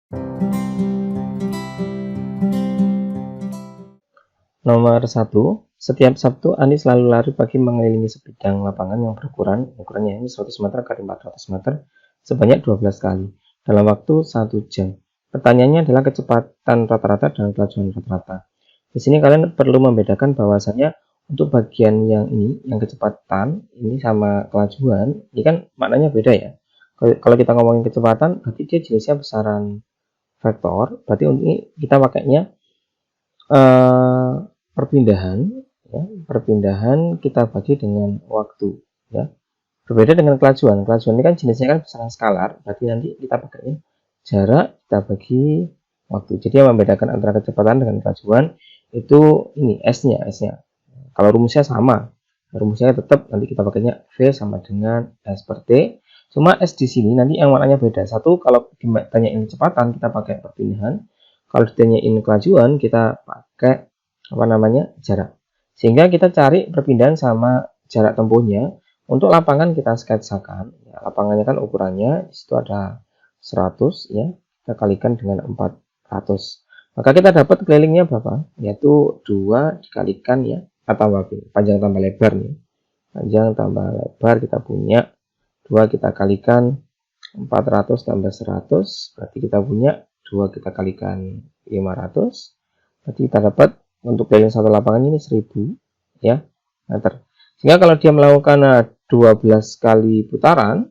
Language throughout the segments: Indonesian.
Nomor 1, setiap Sabtu Ani selalu lari pagi mengelilingi sebidang lapangan yang ukurannya ini 100 meter kali 400 meter sebanyak 12 kali dalam waktu 1 jam. Pertanyaannya adalah kecepatan rata-rata dan kelajuan rata-rata. Di sini kalian perlu membedakan bahwasanya untuk bagian yang ini, yang kecepatan ini sama kelajuan, ini kan maknanya beda ya. Kalau kita ngomongin kecepatan, berarti dia jenisnya besaran vektor, berarti ini kita pakainya perpindahan, ya, perpindahan kita bagi dengan waktu, ya. Berbeda dengan kelajuan. Kelajuan ini kan jenisnya kan besaran skalar, berarti nanti kita pakainya jarak kita bagi waktu. Jadi yang membedakan antara kecepatan dengan kelajuan itu ini S-nya. Kalau rumusnya sama, rumusnya tetap nanti kita pakainya V sama dengan S per T. Cuma S di sini nanti yang maknanya beda. Satu, kalau ditanyain kecepatan kita pakai perpindahan. Kalau ditanyain kelajuan kita pakai jarak. Sehingga kita cari perpindahan sama jarak tempuhnya. Untuk lapangan kita sketsakan. Ya, lapangannya kan ukurannya di situ ada 100 ya. Kita kalikan dengan 400. Maka kita dapat kelilingnya berapa? Yaitu 2 dikalikan ya, tambah panjang tambah lebar nih. Panjang tambah lebar kita punya 2 kita kalikan 400 tambah 100, berarti kita punya 2 kita kalikan 500. Berarti kita dapat untuk keliling satu lapangan ini 1000 ya meter. Sehingga kalau dia melakukan 12 kali putaran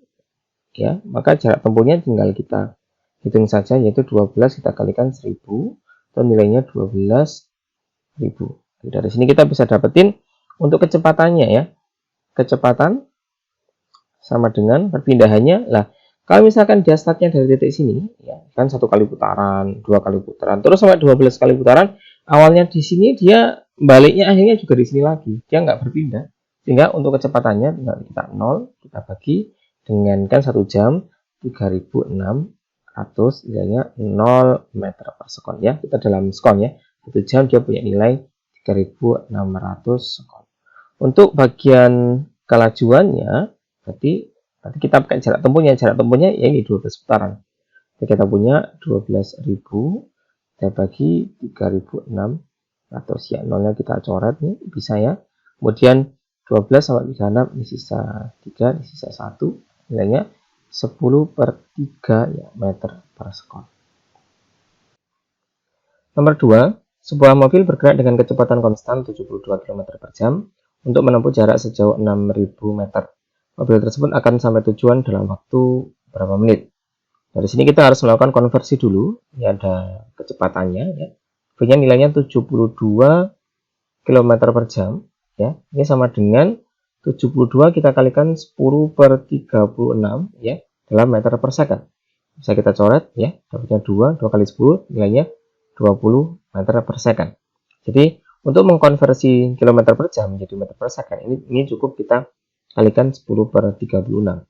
ya, maka jarak tempuhnya tinggal kita hitung saja, yaitu 12 kita kalikan 1000 atau nilainya 12.000. Dari sini kita bisa dapetin untuk kecepatannya ya. Kecepatan sama dengan perpindahannya. Lah, kalau misalkan dia startnya dari titik sini ya, kan 1 kali putaran, 2 kali putaran, terus sampai 12 kali putaran, awalnya di sini dia baliknya akhirnya juga di sini lagi. Dia nggak berpindah. Sehingga untuk kecepatannya tinggal kita 0, kita bagi dengan kan 1 jam 3600 nilainya 0 meter per sekon ya. Kita dalam sekon ya. 1 jam dia punya nilai 3600 sekon. Untuk bagian kelajuannya berarti kita pakai jarak tempuhnya. Jarak tempuhnya ya ini 12 putaran. Jadi kita punya 12.000 kita bagi 3600 ya. Nolnya kita coret nih, bisa ya. Kemudian 12 sama 36 ini sisa 3, ini sisa 1. Nilainya 10/3 ya, meter per sekon. Nomor 2, sebuah mobil bergerak dengan kecepatan konstan 72 km per jam untuk menempuh jarak sejauh 6000 meter. Mobil tersebut akan sampai tujuan dalam waktu berapa menit? Dari sini kita harus melakukan konversi dulu. Ini ada kecepatannya ya. V-nya nilainya 72 km per jam ya. Ini sama dengan 72 kita kalikan 10/36 ya, dalam meter per second. Bisa kita coret ya, dapatnya 2 kali 10 nilainya 20 meter per second. Jadi untuk mengkonversi kilometer per jam menjadi meter per second ini cukup kita kalikan 10/36.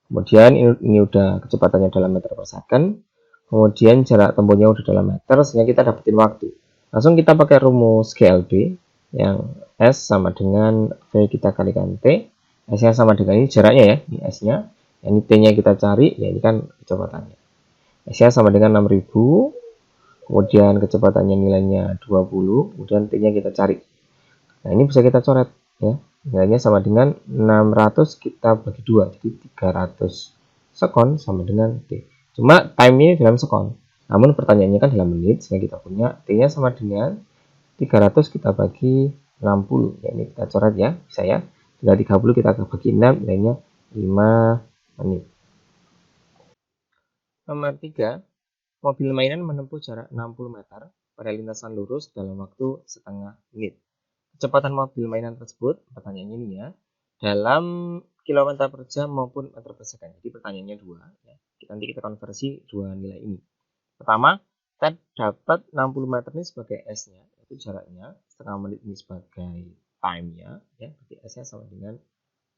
Kemudian ini udah kecepatannya dalam meter per second. Kemudian jarak tempuhnya udah dalam meter, sehingga kita dapetin waktu. Langsung kita pakai rumus GLB yang S sama dengan V kita kalikan T. S-nya sama dengan ini jaraknya ya, ini S-nya. Ini T-nya kita cari, ya ini kan kecepatannya. S-nya sama dengan 6000. Kemudian kecepatannya nilainya 20, kemudian T-nya kita cari. Nah, ini bisa kita coret ya. Nilainya sama dengan 600 kita bagi 2, jadi 300 sekon sama dengan T. Cuma time ini dalam sekon. Namun pertanyaannya kan dalam menit, sehingga kita punya T-nya sama dengan 300 kita bagi 60. Ya, ini kita coret ya, bisa ya. Tinggal 30 kita bagi 6, nilainya 5 menit. Nomor 3, mobil mainan menempuh jarak 60 meter pada lintasan lurus dalam waktu setengah menit. Kecepatan mobil mainan tersebut, pertanyaannya ini ya, dalam kilometer per jam maupun meter per second. Jadi pertanyaannya 2 ya. Nanti kita konversi 2 nilai ini. Pertama, kita dapat 60 meter ini sebagai S-nya, yaitu jaraknya, setengah menit ini sebagai time-nya ya. Berarti S-nya sama dengan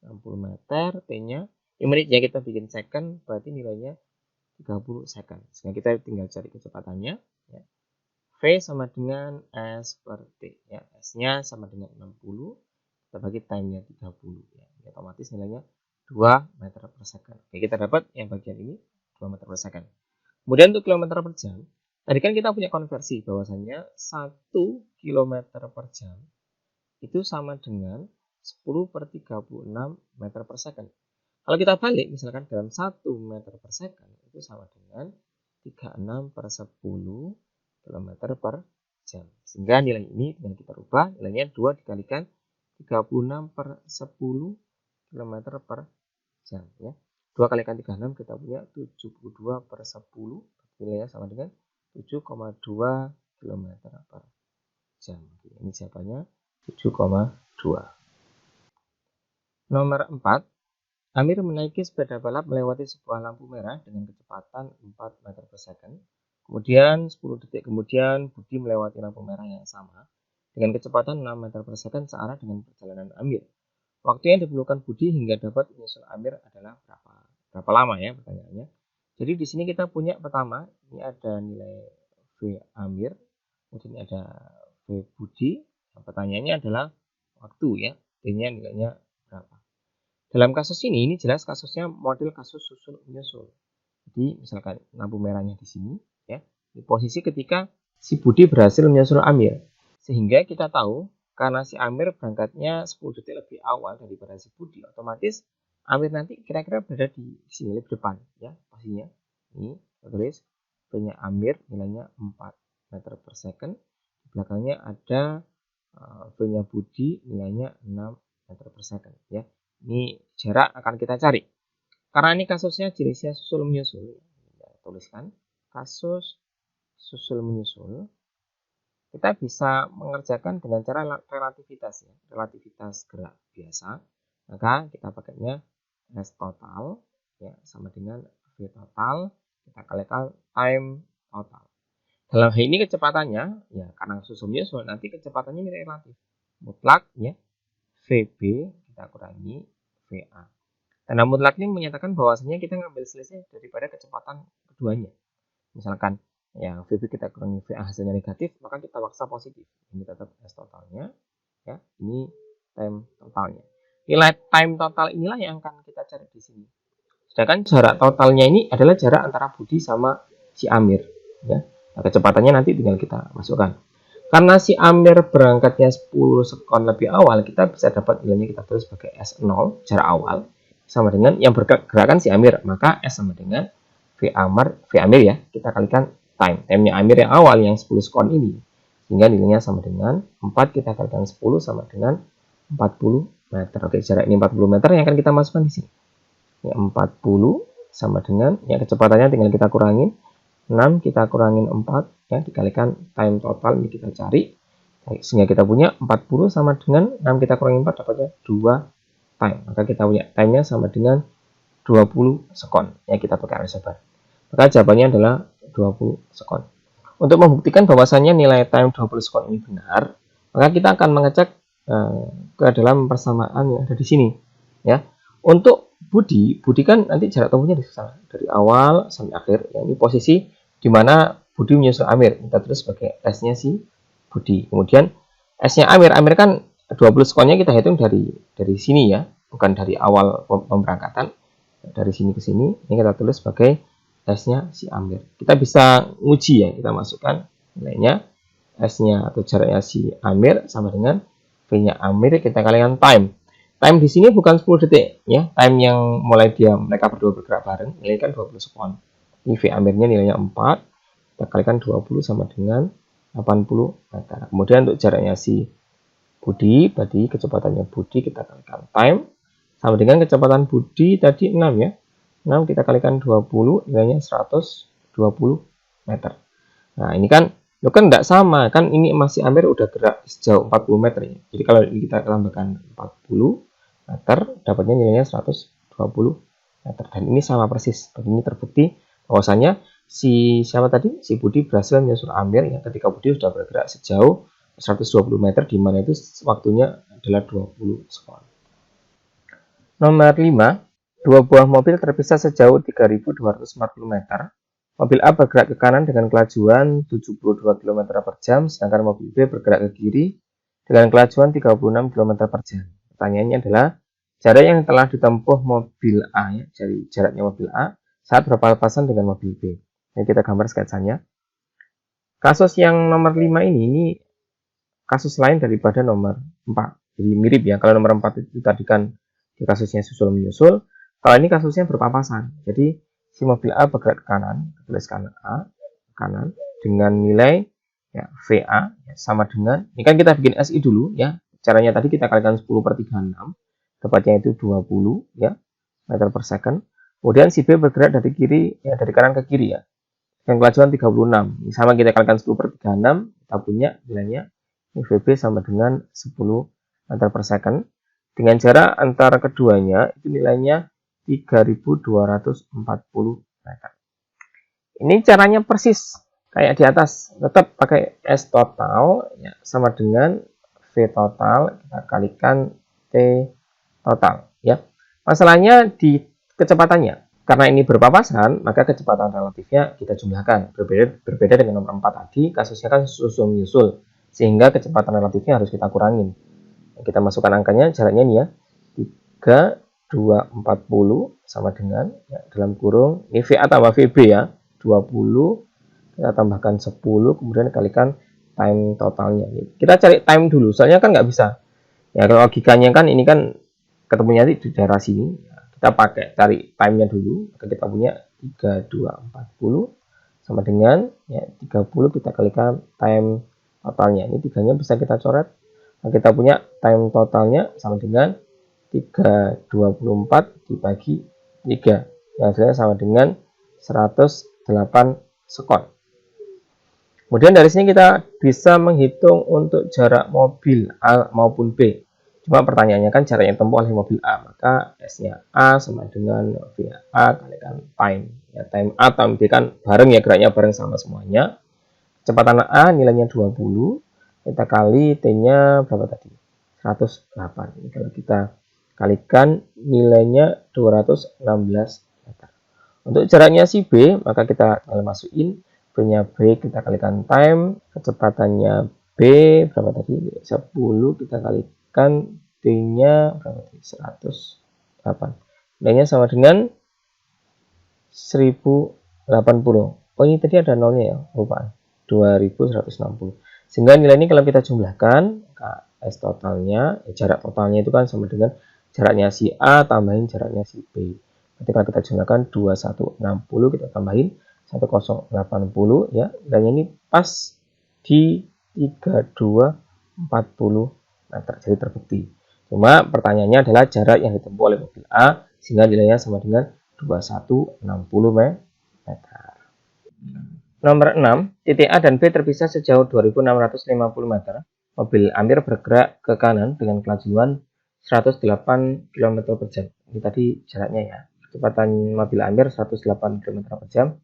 60 meter, T-nya ini menitnya kita bikin second, berarti nilainya 30 second. Sehingga kita tinggal cari kecepatannya ya. V sama dengan S per T ya. S-nya sama dengan 60, kita bagi time-nya 30 ya. Otomatis nilainya 2 meter per second. Oke, kita dapat yang bagian ini 2 meter per second. Kemudian untuk kilometer per jam, tadi kan kita punya konversi bahwasanya 1 kilometer per jam itu sama dengan 10/36 meter per second. Kalau kita balik, misalkan dalam 1 meter per second itu sama dengan 36/10 kilometer per jam. Sehingga nilai ini dengan kita rubah, nilainya 2 dikalikan 36/10 kilometer per jam. Ya. 2 kalikan 36 kita punya 72/10, nilainya sama dengan 7,2 kilometer per jam. Ini jawabannya 7,2. Nomor 4. Amir menaiki sepeda balap melewati sebuah lampu merah dengan kecepatan 4 meter per second. Kemudian 10 detik kemudian Budi melewati lampu merah yang sama dengan kecepatan 6 meter per second searah dengan perjalanan Amir. Waktu yang diperlukan Budi hingga dapat menyusul Amir adalah berapa lama ya pertanyaannya. Jadi di sini kita punya pertama, ini ada nilai V Amir, kemudian ada V Budi. Pertanyaannya adalah waktu ya, D-nya nilainya berapa. Dalam kasus ini jelas kasusnya model kasus susul menyusul. Jadi misalkan lampu merahnya di sini ya, di posisi ketika si Budi berhasil menyusul Amir. Sehingga kita tahu karena si Amir berangkatnya 10 detik lebih awal daripada si Budi, otomatis Amir nanti kira-kira berada di sini lebih depan ya posisinya. Ini kita tulis V-nya Amir nilainya 4 meter per second. Di belakangnya ada V-nya Budi nilainya 6 meter per second ya. Ini jarak akan kita cari. Karena ini kasusnya jenisnya susul menyusul, ya, tuliskan kasus susul menyusul. Kita bisa mengerjakan dengan cara relativitas ya, relativitas gerak biasa. Maka kita pakainya S total ya sama dengan V total, kita kalikan time total. Dalam hal ini kecepatannya ya karena susul menyusul nanti kecepatannya ini relatif. Mutlak ya VB kita kurangi VA. Tanda mutlak ini menyatakan bahwasanya kita ngambil selisih daripada kecepatan keduanya. Misalkan ya VB kita kurangi VA hasilnya negatif, maka kita paksa positif. Ini tetap S totalnya ya. Ini time totalnya. Nilai time total inilah yang akan kita cari di sini. Sedangkan jarak totalnya ini adalah jarak antara Budi sama si Amir ya. Nah, kecepatannya nanti tinggal kita masukkan. Karena si Amir berangkatnya 10 sekon lebih awal, kita bisa dapat nilainya kita tulis sebagai S0, jarak awal, sama dengan yang bergerakan si Amir. Maka S sama dengan V Amir ya, kita kalikan time. Time-nya Amir yang awal yang 10 sekon ini. Sehingga nilainya sama dengan 4, kita kalikan 10 sama dengan 40 meter. Oke, jarak ini 40 meter yang akan kita masukkan di sini. Ya, 40 sama dengan, ya kecepatannya tinggal kita kurangin. 6 kita kurangin 4 ya dikalikan time total ini kita cari sehingga kita punya 40 sama dengan 6 kita kurangin 4 dapatnya 2 time, maka kita punya time-nya sama dengan 20 sekon ya kita pakai reservoir. Maka jawabannya adalah 20 sekon. Untuk membuktikan bahwasannya nilai time 20 sekon ini benar, maka kita akan mengecek ke dalam persamaan yang ada di sini ya. Untuk Budi kan nanti jarak tempuhnya di sana dari awal sampai akhir ya, ini posisi di mana Budi menyusul Amir, kita terus sebagai S-nya si Budi. Kemudian S-nya Amir kan 20 sekonnya kita hitung dari sini ya, bukan dari awal pemberangkatan. Dari sini ke sini, ini kita tulis sebagai S-nya si Amir. Kita bisa uji ya, kita masukkan nilainya S-nya atau jaraknya si Amir sama dengan V-nya Amir, kita kalikan time. Time di sini bukan 10 detik ya, time yang mulai mereka berdua bergerak bareng, nilai kan 20 sekon. Ini V Amirnya nilainya 4, kita kalikan 20 sama dengan 80 meter. Kemudian untuk jaraknya si Budi, tadi kecepatannya Budi kita kalikan time, sama dengan kecepatan Budi tadi 6 ya. 6 kita kalikan 20, nilainya 120 meter. Nah ini kan tidak sama, kan ini masih Amir udah gerak sejauh 40 meter ya. Jadi kalau kita tambahkan 40 meter, dapatnya nilainya 120 meter. Dan ini sama persis, ini terbukti bahwasanya si Budi berhasil menyusul Amir ya ketika Budi sudah bergerak sejauh 120 meter di mana itu waktunya adalah 20 sekon. Nomor 5, dua buah mobil terpisah sejauh 3.240 meter. Mobil A bergerak ke kanan dengan kelajuan 72 km per jam, sedangkan mobil B bergerak ke kiri dengan kelajuan 36 km per jam. Pertanyaannya adalah jarak yang telah ditempuh mobil A ya, dari jaraknya mobil A saat berpapasan dengan mobil B. Ini kita gambar sketsanya. Kasus yang nomor 5 ini kasus lain daripada nomor 4. Jadi mirip ya. Kalau nomor 4 itu tadi kan di kasusnya susul menyusul. Kalau ini kasusnya berpapasan. Jadi si mobil A bergerak ke kanan, tuliskan A kanan dengan nilai ya, VA ya, sama dengan, ini kan kita bikin SI dulu ya. Caranya tadi kita kalikan 10/36, tepatnya itu 20 ya meter per second. Kemudian si B bergerak dari kiri ya, dari kanan ke kiri ya. Dengan kelajuan 36. Sama kita kalikan 10/36, kita punya nilainya VB sama dengan 10 meter per second. Dengan jarak antara keduanya itu nilainya 3240 meter. Ini caranya persis kayak di atas, tetap pakai S total ya, sama dengan V total kita kalikan T total ya. Masalahnya di kecepatannya. Karena ini berpapasan, maka kecepatan relatifnya kita jumlahkan. Berbeda dengan nomor 4 tadi, kasusnya kan susul menyusul, sehingga kecepatan relatifnya harus kita kurangin. Kita masukkan angkanya, jaraknya ini ya, 3, 2, 40 sama dengan ya, dalam kurung ini VA tambah VB ya, 20 kita tambahkan 10, kemudian kalikan time totalnya. Kita cari time dulu, soalnya kan nggak bisa ya, kalau logikanya kan ini kan ketemunya di daerah sini. Kita pakai cari time-nya dulu, maka kita punya 3, 2, 40 sama dengan ya, 30 kita kalikan time totalnya. Ini 3-nya bisa kita coret. Nah, kita punya time totalnya sama dengan 324 dibagi 3. Yang hasilnya sama dengan 108 sekon. Kemudian dari sini kita bisa menghitung untuk jarak mobil A maupun B. Cuma pertanyaannya kan jarak yang tempuh oleh mobil A, maka S-nya A sama dengan VA kalikan time. Ya, time A, time B kan bareng ya, geraknya bareng sama semuanya. Kecepatan A nilainya 20, kita kali T-nya berapa tadi? 108. Ini kalau kita kalikan nilainya 216 meter. Untuk jaraknya si B, maka kita masukin B-nya B, kita kalikan time, kecepatannya B berapa tadi? 10, kita kalikan T-nya berapa tadi? 108. Nilainya sama dengan 1080. Oh, ini tadi ada nolnya ya, lupa. 2160. Sehingga nilai ini kalau kita jumlahkan, S totalnya, jarak totalnya itu kan sama dengan jaraknya si A tambahin jaraknya si B. Ketika kita jumlahkan 2160, kita tambahin 1080 ya. Nilainya ini pas di 3240 meter. Jadi terbukti. Cuma pertanyaannya adalah jarak yang ditempuh oleh mobil A, sehingga nilainya sama dengan 2160 meter. Nomor 6, titik A dan B terpisah sejauh 2650 meter. Mobil Amir bergerak ke kanan dengan kelajuan 108 km per jam. Ini tadi jaraknya ya. Kecepatan mobil Amir 108 km per jam.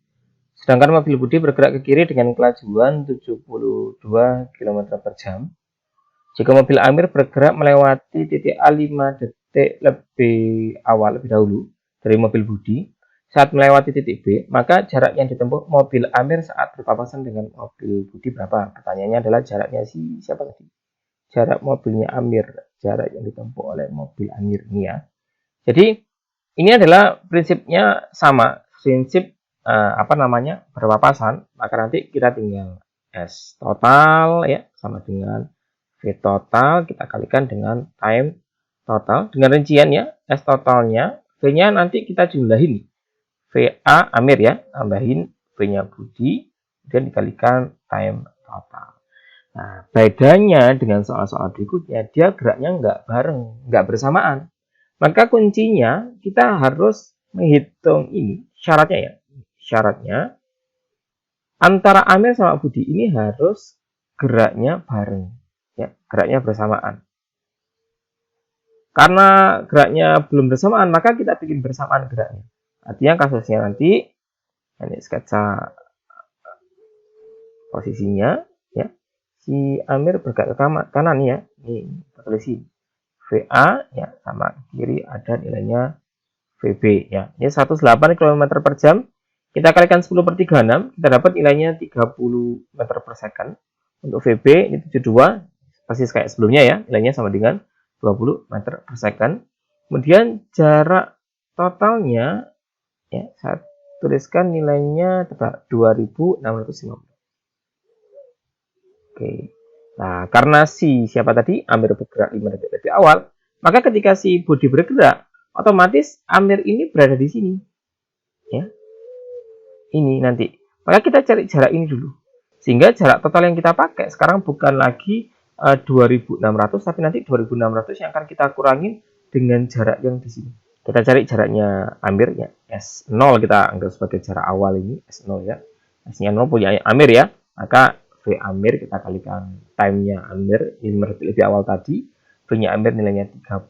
Sedangkan mobil Budi bergerak ke kiri dengan kelajuan 72 km per jam. Jika mobil Amir bergerak melewati titik A 5 detik lebih dahulu dari mobil Budi, saat melewati titik B, maka jarak yang ditempuh mobil Amir saat berpapasan dengan mobil Budi berapa? Pertanyaannya adalah jaraknya siapa tadi? Jarak mobilnya Amir, jarak yang ditempuh oleh mobil Amir ini ya. Jadi ini adalah prinsipnya sama, prinsip berpapasan, maka nanti kita tinggal S total ya sama dengan V total kita kalikan dengan time total dengan rincian ya, S totalnya, V-nya nanti kita jumlahin. VA Amir ya, tambahin V-nya Budi, kemudian dikalikan time total. Nah, bedanya dengan soal-soal berikutnya, dia geraknya nggak bersamaan. Maka kuncinya kita harus menghitung ini, syaratnya ya. Syaratnya antara Amir sama Budi ini harus geraknya bareng. Ya, geraknya bersamaan. Karena geraknya belum bersamaan, maka kita bikin bersamaan geraknya. Artinya kasusnya nanti, ini sketsa posisinya, ya. Si Amir bergerak ke kanan ya. Ini tulis VA ya, sama kiri ada nilainya VB ya. Ini 108 km per jam. Kita kalikan 10/36, kita dapat nilainya 30 meter per second. Untuk VB ini 72, persis kayak sebelumnya ya, nilainya sama dengan 20 meter per second. Kemudian jarak totalnya ya 1 tuliskan nilainya 2650. Oke. Nah, karena si siapa tadi? Amir bergerak 5 detik lebih awal, maka ketika si Budi bergerak, otomatis Amir ini berada di sini. Ya. Ini nanti. Maka kita cari jarak ini dulu. Sehingga jarak total yang kita pakai sekarang bukan lagi 2600, tapi nanti 2600 yang akan kita kurangin dengan jarak yang di sini. Kita cari jaraknya Amir ya. S0 kita anggap sebagai jarak awal ini, S0 ya. S-nya 0 punya Amir ya. Maka V Amir kita kalikan time-nya Amir 5 detik lebih awal tadi. V-nya Amir nilainya 30,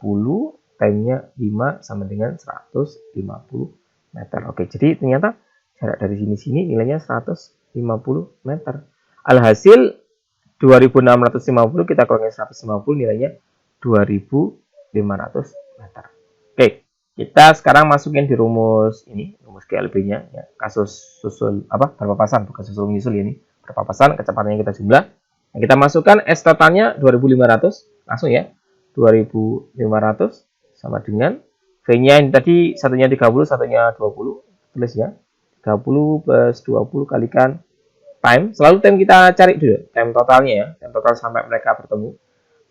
time-nya 5 sama dengan 150 meter. Oke, jadi ternyata jarak dari sini nilainya 150 meter. Alhasil 2650 kita kurangin 150 nilainya 2500 meter. Oke, kita sekarang masukin di rumus ini, rumus GLB-nya ya. Kasus susul berpapasan, bukan susul menyusul ya ini. Berpapasan, kecepatannya kita jumlah. Nah, kita masukkan S totalnya 2500, langsung ya. 2500 sama dengan V-nya ini tadi satunya 30, satunya 20. Tulis ya. 30 plus 20 kalikan time. Selalu time kita cari dulu, time totalnya ya. Time total sampai mereka bertemu.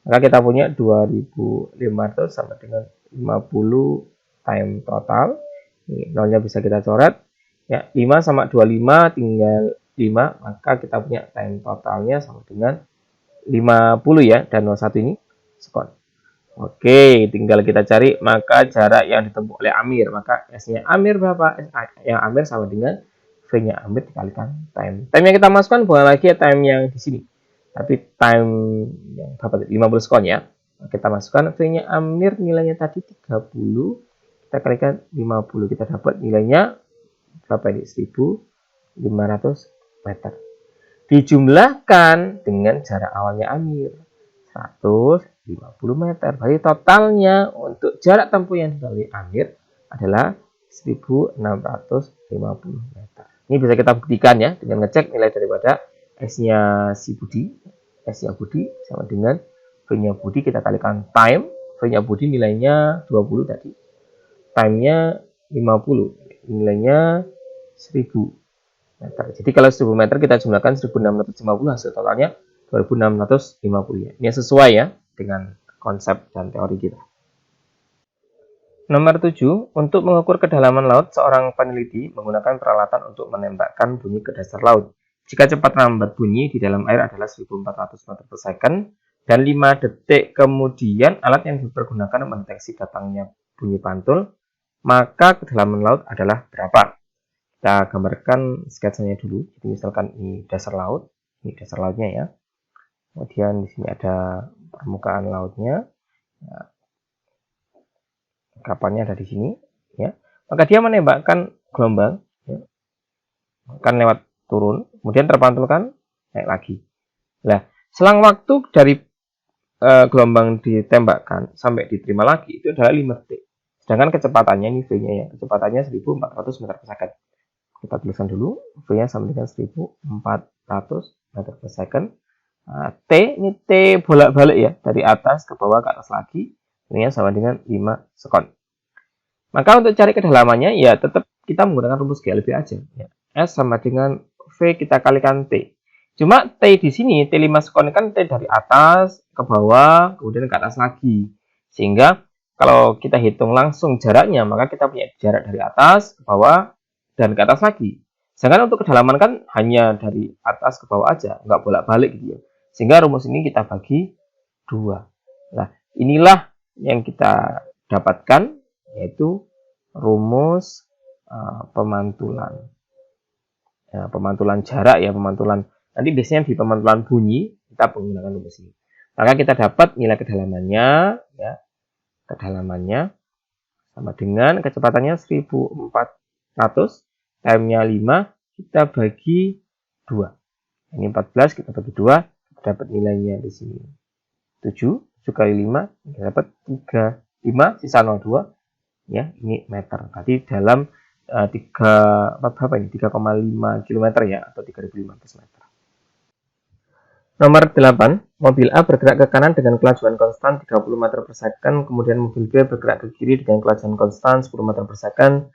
Maka kita punya 2500 sama dengan 50 time total. Ini nolnya bisa kita coret. Ya, 5 sama 25 tinggal 5, maka kita punya time totalnya sama dengan 50 ya, dan 01 ini sekon. Oke, tinggal kita cari maka jarak yang ditempuh oleh Amir. Maka S-nya Amir berapa? Yang Amir sama dengan V-nya Amir dikalikan time. Time yang kita masukkan bukan lagi ya time yang di sini, tapi time yang berapa? 50 sekon ya. Kita masukkan V-nya Amir nilainya tadi 30, kita kalikan 50, kita dapat nilainya berapa ini? 1500 meter. Dijumlahkan dengan jarak awalnya Amir 150 meter. Berarti totalnya untuk jarak tempuh yang dilalui Amir adalah 1650 meter. Ini bisa kita buktikan ya dengan ngecek nilai daripada S-nya si Budi. S-nya Budi sama dengan V-nya Budi, kita kalikan time. V-nya Budi nilainya 20 tadi. Time-nya 50. Nilainya 1000 meter. Jadi kalau 1000 meter kita jumlahkan 1650, hasil totalnya 2650 ya. Ini sesuai ya dengan konsep dan teori kita. Nomor 7, untuk mengukur kedalaman laut, seorang peneliti menggunakan peralatan untuk menembakkan bunyi ke dasar laut. Jika cepat lambat bunyi di dalam air adalah 1400 meter per second, dan 5 detik kemudian alat yang dipergunakan mendeteksi datangnya bunyi pantul, maka kedalaman laut adalah berapa? Kita gambarkan sketsanya dulu. Jadi misalkan ini dasar laut, ini dasar lautnya ya. Kemudian di sini ada permukaan lautnya. Nah, kapalnya ada di sini ya. Maka dia menembakkan gelombang ya. Akan lewat turun, kemudian terpantulkan naik lagi. Nah, selang waktu dari gelombang ditembakkan sampai diterima lagi itu adalah 5 detik. Sedangkan kecepatannya ini V-nya ya, kecepatannya 1400 meter per second. Kita tuliskan dulu, V-nya sama dengan 1400 meter per second. Nah, T, ini T bolak-balik ya, dari atas ke bawah ke atas lagi. Ini sama dengan 5 sekon. Maka untuk cari kedalamannya, ya tetap kita menggunakan rumus GLB aja. Ya. S sama dengan V kita kalikan T. Cuma T di sini, T5 sekon kan T dari atas ke bawah, kemudian ke atas lagi. Sehingga kalau kita hitung langsung jaraknya, maka kita punya jarak dari atas ke bawah, dan ke atas lagi. Sedangkan untuk kedalaman kan hanya dari atas ke bawah aja, nggak bolak-balik gitu ya. Sehingga rumus ini kita bagi 2. Nah, inilah yang kita dapatkan, yaitu rumus pemantulan. Ya, pemantulan jarak ya, pemantulan. Nanti biasanya di pemantulan bunyi kita menggunakan rumus ini. Maka kita dapat nilai kedalamannya, ya, kedalamannya sama dengan kecepatannya 1400, time-nya 5, kita bagi 2. Ini 14, kita bagi 2, kita dapat nilainya di sini 7, 7 kali 5, kita dapat 5, sisa 02, ya, ini meter. Berarti dalam 3,5 km ya, atau 3500 meter. Nomor 8, mobil A bergerak ke kanan dengan kelajuan konstan 30 meter per second, kemudian mobil B bergerak ke kiri dengan kelajuan konstan 10 meter per second.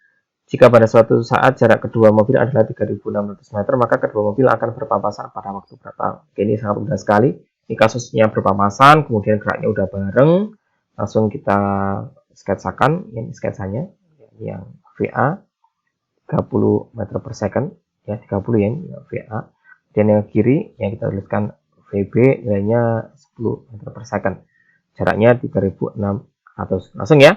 Jika pada suatu saat jarak kedua mobil adalah 3.600 meter, maka kedua mobil akan berpapasan pada waktu berapa? Oke, ini sangat mudah sekali. Ini kasusnya berpapasan, kemudian geraknya udah bareng. Langsung kita sketsakan, ini sketsanya. Yang VA 30 meter per second, ya 30 ya, VA. Dan yang kiri, yang kita tuliskan VB, nilainya 10 meter per second. Jaraknya 3.600. Langsung ya.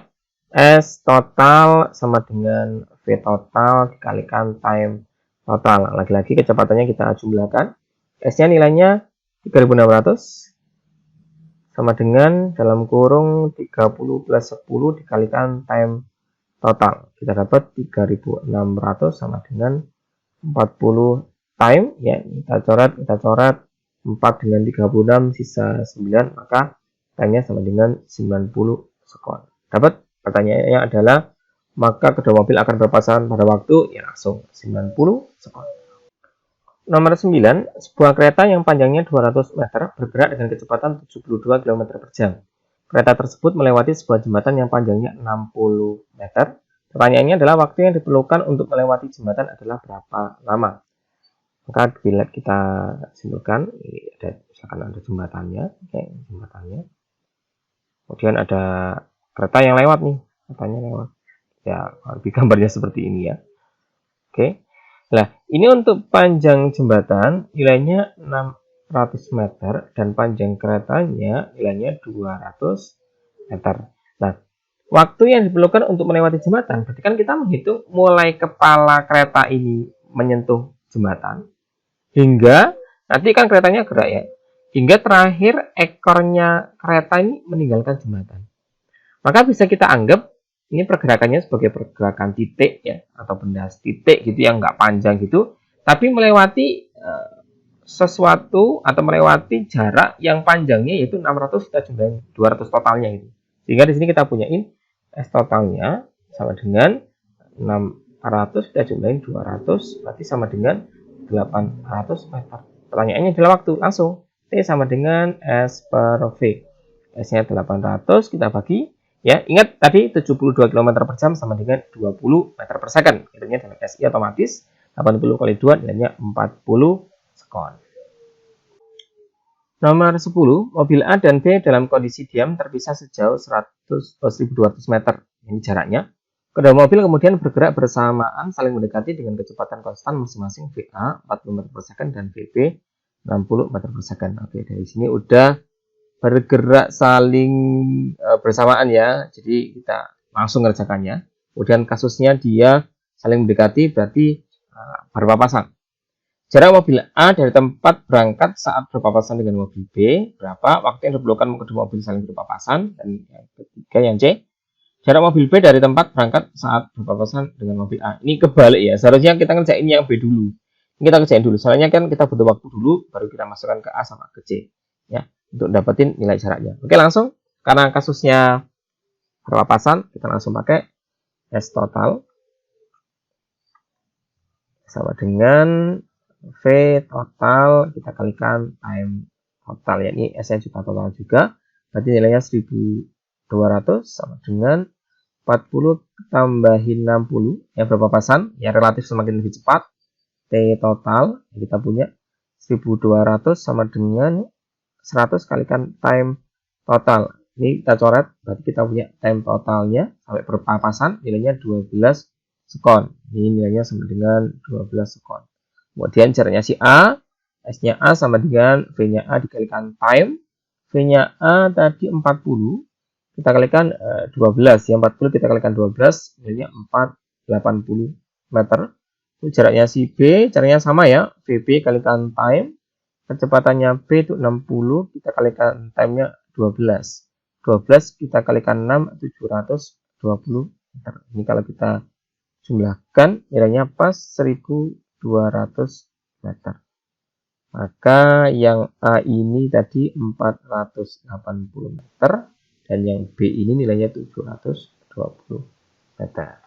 S total sama dengan V total dikalikan time total. Lagi-lagi kecepatannya kita jumlahkan. S-nya nilainya 3.600 sama dengan dalam kurung 30 plus 10 dikalikan time total. Kita dapat 3.600 sama dengan 40 time. Ya, kita coret 4 dengan 36 sisa 9, maka time-nya sama dengan 90 sekon. Dapat? Pertanyaannya adalah, maka kedua mobil akan berpapasan pada waktu, ya langsung 90 sekon. Nomor 9, sebuah kereta yang panjangnya 200 meter bergerak dengan kecepatan 72 km per jam. Kereta tersebut melewati sebuah jembatan yang panjangnya 60 meter. Pertanyaannya adalah waktu yang diperlukan untuk melewati jembatan adalah berapa lama? Maka bila kita simpulkan, misalkan ada jembatannya, jembatannya. Kemudian ada kereta yang lewat nih, keretanya lewat. Ya, lebih gambarnya seperti ini ya. Oke. Nah, ini untuk panjang jembatan nilainya 600 meter dan panjang keretanya nilainya 200 meter. Nah, waktu yang diperlukan untuk melewati jembatan, berarti kan kita menghitung mulai kepala kereta ini menyentuh jembatan hingga nanti kan keretanya gerak ya, hingga terakhir ekornya kereta ini meninggalkan jembatan. Maka bisa kita anggap ini pergerakannya sebagai pergerakan titik ya, atau benda titik gitu yang nggak panjang gitu, tapi melewati sesuatu atau melewati jarak yang panjangnya yaitu 600 kita jumlahin 200 totalnya itu. Sehingga di sini kita punyain S totalnya sama dengan 600 kita jumlahin 200 berarti sama dengan 800 meter. Pertanyaannya adalah waktu, langsung T sama dengan S per V. S-nya 800 kita bagi. Ya, ingat tadi 72 km per jam sama dengan 20 meter per second. Intinya dengan SI otomatis 80 kali 2 nilainya 40 sekon. Nomor 10, mobil A dan B dalam kondisi diam terpisah sejauh 1.200 meter. Ini jaraknya. Kedua mobil kemudian bergerak bersamaan saling mendekati dengan kecepatan konstan masing-masing VA 40 meter per second dan VB 60 meter per second. Oke, dari sini udah bergerak saling bersamaan ya, jadi kita langsung ngerjakannya. Kemudian kasusnya dia saling mendekati berarti berpapasan. Jarak mobil A dari tempat berangkat saat berpapasan dengan mobil B berapa? Waktu yang diperlukan kedua mobil saling berpapasan. Dan yang ketiga yang C, jarak mobil B dari tempat berangkat saat berpapasan dengan mobil A. Ini kebalik ya, seharusnya kita ngerjain yang B dulu. Ini kita kerjain dulu, soalnya kan kita butuh waktu dulu baru kita masukkan ke A sama ke C ya, untuk dapetin nilai jaraknya. Oke, langsung karena kasusnya berpapasan, kita langsung pakai S total sama dengan V total kita kalikan time total ya, ini S nya juga total juga, berarti nilainya 1200 sama dengan 40 tambahin 60 yang berpapasan ya, relatif semakin lebih cepat. T total kita punya 1200 sama dengan 100 kalikan time total. Ini kita coret, berarti kita punya time totalnya sampai berpapasan nilainya 12 sekon. Ini nilainya sama dengan 12 sekon. Kemudian jaraknya si A, S-nya A sama dengan V-nya A dikalikan time. V-nya A tadi 40, kita kalikan 12. Yang 40 kita kalikan 12, nilainya 480 meter. Jaraknya si B, caranya sama ya, VB kalikan time. Kecepatannya B itu 60, kita kalikan time-nya 12. 12 kita kalikan 6, 720 meter. Ini kalau kita jumlahkan, nilainya pas 1200 meter. Maka yang A ini tadi 480 meter, dan yang B ini nilainya 720 meter.